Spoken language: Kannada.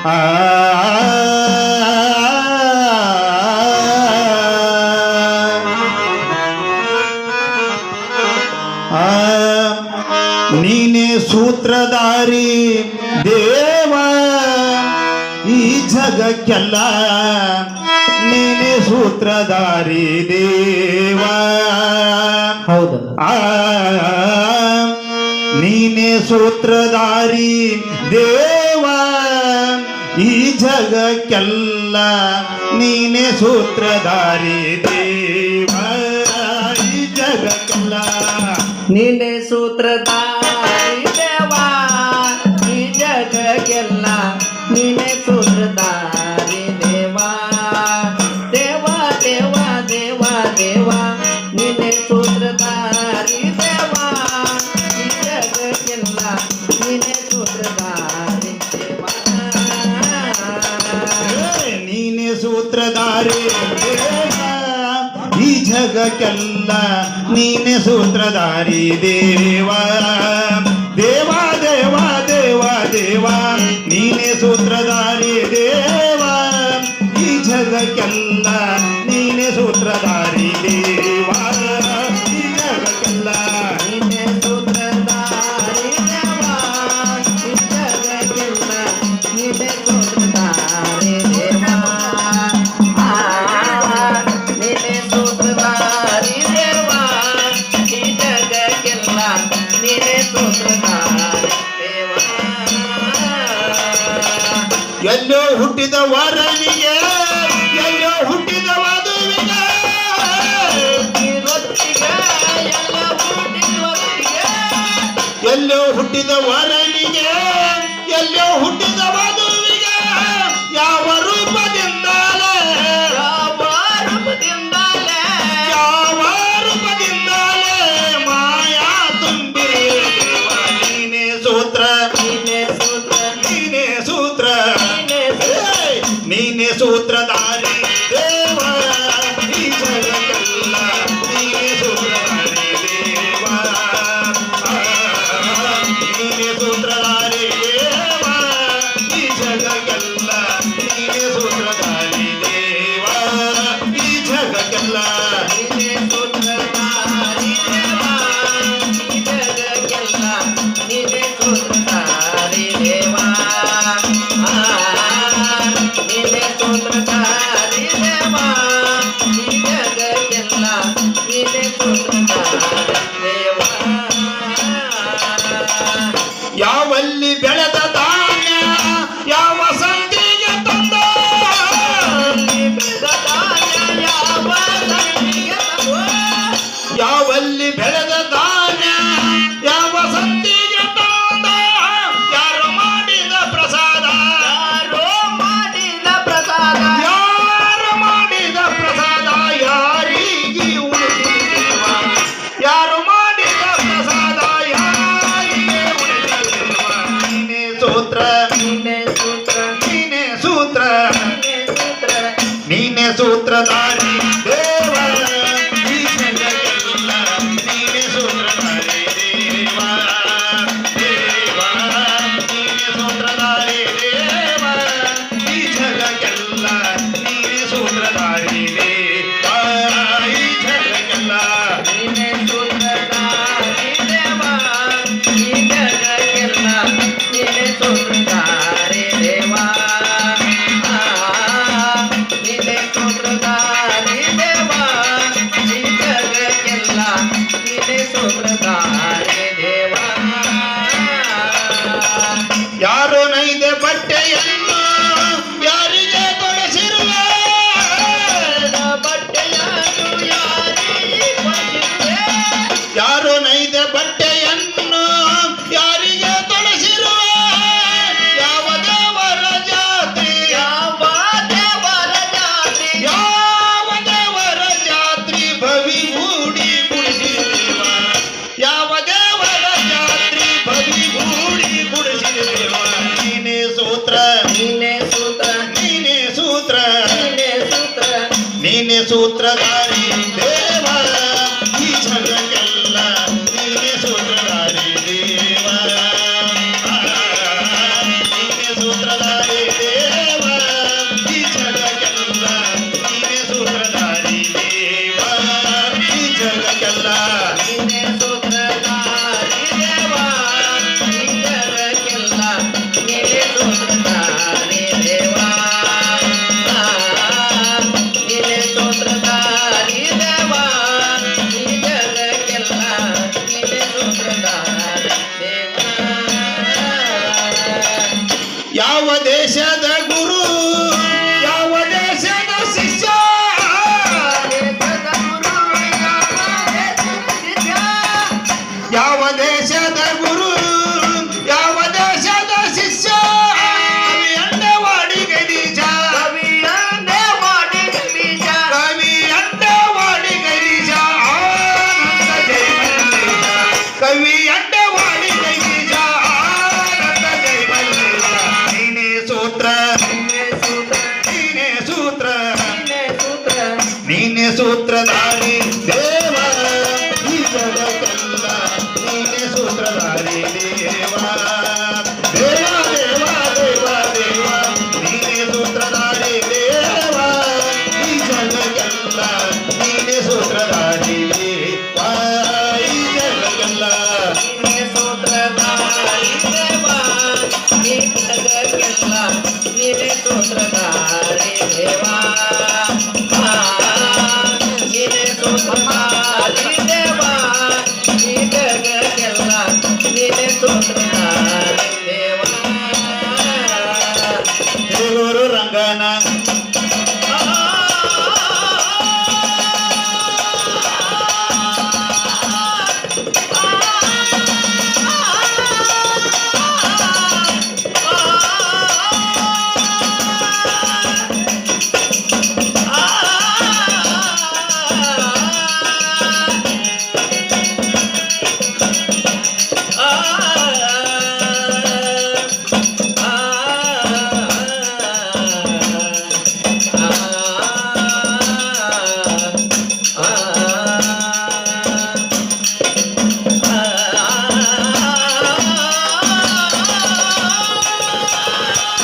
ಆ ನೀನೇ ಸೂತ್ರಧಾರಿ ದೇವ ಈ ಜಗಕ್ಕೆಲ್ಲ ನೀನೇ ಸೂತ್ರಧಾರಿ ದೇವ ಹೌದು ನೀನೇ ಸೂತ್ರಧಾರಿ ದೇವ ಈ ಜಗಕ್ಕೆಲ್ಲ ನೀನೇ ಸೂತ್ರಧಾರಿ ದೇವ ಈ ಜಗಕ್ಕೆಲ್ಲ ನೀನೆ ಸೂತ್ರಧಾರಿ ದೇವಾ ಈ ಜಗಕ್ಕೆಲ್ಲ ನೀನೆ ಸೂತ್ರಧಾರಿ ದೇವಾ ದೇವಾ ದೇವಾ ದೇವಾ ದೇವಾ ನೀನೆ ಸೂತ್ರಧಾರಿ ದೇವಾ ಈ ಜಗಕ್ಕೆಲ್ಲ ನೀನೆ ಸೂತ್ರಧಾರಿ ದೇವಾ ನೀನೆ ಸೂತ್ರಧಾರಿ ದೇವ ಈ ಜಗಕ್ಕೆಲ್ಲ ನೀನೆ ಸೂತ್ರಧಾರಿ ದೇವ ದೇವ ದೇವ ದೇವ ದೇವ ನೀನೆ ಸೂತ್ರಧಾರಿ ದೇವ ಈ ಜಗಕ್ಕೆಲ್ಲ ನೀನೆ ಸೂತ್ರಧಾರಿ ದೇವ ಈ ಜಗಕ್ಕೆಲ್ಲ ನೀನೆ ಸೂತ್ರಧಾರಿ ದೇವಾ ಈ ಜಗಕ್ಕೆಲ್ಲ ನೀನೆ ಸೂತ್ರಧಾರಿ ದೇವಾ ನೀನೆ ಸೂತ್ರಧಾರಿ ದೇವಾ ಈ ಜಗಕ್ಕೆಲ್ಲ ನೀನೆ ಸೂತ್ರಧಾರಿ ದೇವಾ ಎಲ್ಲೋ ಹುಟ್ಟಿದ ವರನಿಗೆ ಎಲ್ಲೋ ಹುಟ್ಟಿದ ವಧುವಿಗೆ ಇವತ್ತಿಗೆ ಎಲ್ಲ ಹುಟ್ಟಿದವರಿಗೆ ಎಲ್ಲೋ ಹುಟ್ಟಿದ ವರನಿಗೆ ಎಲ್ಲೋ ಹುಟ್ಟಿದ ವಧುವಿಗೆ ಯಾವ ರೂಪದಿಂದಲೇ ಯಾವ ರೂಪದಿಂದಲೇ ಯಾವ ರೂಪದಿಂದಲೇ ಮಾಯಾ ತುಂಬಿರುವ ನೀನೇ ಸೂತ್ರ ನೀನೆ ಸೂತ್ರ ನೀನೇ ಸೂತ್ರ ನೀನೆ ನೀನೇ ಸೂತ್ರಧಾರಿ ದೇವ ಈ ಜಗಕ್ಕೆಲ್ಲ ನೀನೇ ಸೂತ್ರಧಾರಿ ದೇವ ನೀನೇ ಸೂತ್ರಧಾರಿ ದೇವ ಈ ಜಗಕ್ಕೆಲ್ಲ ನೀನೇ ಸೂತ್ರಧಾರಿ ದೇವ ಈ ಜಗಕ್ಕೆಲ್ಲ ನೀನೆ ಸೂತ್ರಧಾರಿ ದೇವಾ ಈ ಜಗಕ್ಕೆಲ್ಲ ನೀನೆ ಸೂತ್ರಧಾರಿ ದೇವಾ ನೀನೆ ಸೂತ್ರಧಾರಿ ದೇವಾ ಈ ಜಗಕ್ಕೆಲ್ಲ ನೀನೆ ಸೂತ್ರಧಾರಿ ದೇವಾ ಯಾವಲ್ಲಿ ಬೆಳೆದ ಧಾನ್ಯ ಯಾವ ಸಂಧಿಗೆ ತಂದ ಯಾವಲ್ಲಿ ಬೆಳೆದ ಧಾನ್ಯ ಯಾವ ಸಂಧಿಗೆ ತಂದ ಯಾರು ಮಾಡಿದ ಪ್ರಸಾದ ಯಾರೋ ಮಾಡಿದ ಪ್ರಸಾದ ಯಾರು ಮಾಡಿದ ಪ್ರಸಾದ ಯಾರಿಗೆ ಉಳಿಸಿರುವ ಯಾರು ಮಾಡಿದ ಪ್ರಸಾದ ಯಾರಿಗೆ ಉಳಿಸಿರುವ ನೀನೇ ಸೂತ್ರ ನೀನೆ ಸೂತ್ರ ನೀನೇ ಸೂತ್ರ ನೀನೆ ಸೂತ್ರ ನೀನೇ ಸೂತ್ರಧಾರಿ ದೇವ ಈ ಜಗಕ್ಕೆಲ್ಲ ನೀನೇ ಸೂತ್ರಧಾರಿ ದೇವ ದೇವ ನೀನೇ ಸೂತ್ರಧಾರಿ ದೇವ ಈ ಜಗಕ್ಕೆಲ್ಲ ನೀನೇ ಸೂತ್ರಧಾರಿ ದೇವ ಈ ಜಗಕ್ಕೆಲ್ಲ ನೀನೆ ಸೂತ್ರಧಾರಿ ದೇವಾ ಈ ಜಗಕ್ಕೆಲ್ಲ ನೀನೆ ಸೂತ್ರಧಾರಿ ದೇವಾ ನೀನೆ ಸೂತ್ರಧಾರಿ ದೇವಾ ಈ ಜಗಕ್ಕೆಲ್ಲ ನೀನೆ ಸೂತ್ರಧಾರಿ ದೇವಾ ಯಾರು ನೈದೆ ಬಟ್ಟೆಯನ್ನು ಯಾರಿಗೆ ತೊಡಸಿರುವೆ ಬಟ್ಟೆಯನ್ನು ಯಾರಿಗೆ ಕೊಡಿಸಿರುವೆ? ಯಾರು ನೈದೆ ಬಟ್ಟೆಯನ್ನು ಯಾರಿಗೆ ತೊಡಸಿರುವೆ ಯಾವ ದೇವರ ಜಾತ್ರೆ ಯಾವ ದೇವರ ಜಾತಿ ಯಾವ ದೇವರ ಜಾತ್ರೆ ಭವಿಗೂಡಿ ಕುಡಿಸಿರುವ ಯಾವ ದೇವರ ಜಾತ್ರೆ ಭವಿಗೂಡಿ ಕುಡಿಸಿರುವ ನೀನೇ ಸೂತ್ರ ನೀನೆ ಸೂತ್ರ ನೀನೇ ಸೂತ್ರ ನೀನೆ ಸೂತ್ರ ನೀನೇ ಸೂತ್ರಧಾರಿ ದೇವ ಈ ಜಗಕ್ಕೆಲ್ಲ ನೀನೇ ಸೂತ್ರಧಾರಿ ದೇವ ನೀನೇ ಸೂತ್ರಧಾರಿ ದೇವ ಯಾವ ದೇಶದ ಗುರು ಯಾವ ದೇಶದ ಶಿಷ್ಯ ಯಾವ ದೇಶದ ಗುರು ಯಾವ ದೇಶದ ಶಿಷ್ಯ ಕವಿ ಅಂಡವಾಡಿ ಗದೀಶ ಕವಿ ಅಂಡವಾಡಿ ಗದೀಶ ಆನಂದ ಜೈ ಮಲ್ಲೇಶ ಕವಿ ಅಂಡವಾಡಿ ಗದೀಶ ಆನಂದ ಜೈ ಮಲ್ಲೇಶ ನೀನೇ ಸೂತ್ರ ನೀನೇ ಸೂತ್ರಧಾರಿ ದೇವ ಈ ಜಗಕ್ಕೆಲ್ಲ ನೀನೇ ಸೂತ್ರಧಾರಿ ದೇವ ದೇವ ದೇವ ದೇವ ದೇವ ನೀನೇ ಸೂತ್ರಧಾರಿ ದೇವ ಈ ಜಗಕ್ಕೆಲ್ಲ ನೀನೇ ಸೂತ್ರಧಾರಿ ದೇವ ಈ ಜಗಕ್ಕೆಲ್ಲ ಗುರು ರಂಗನ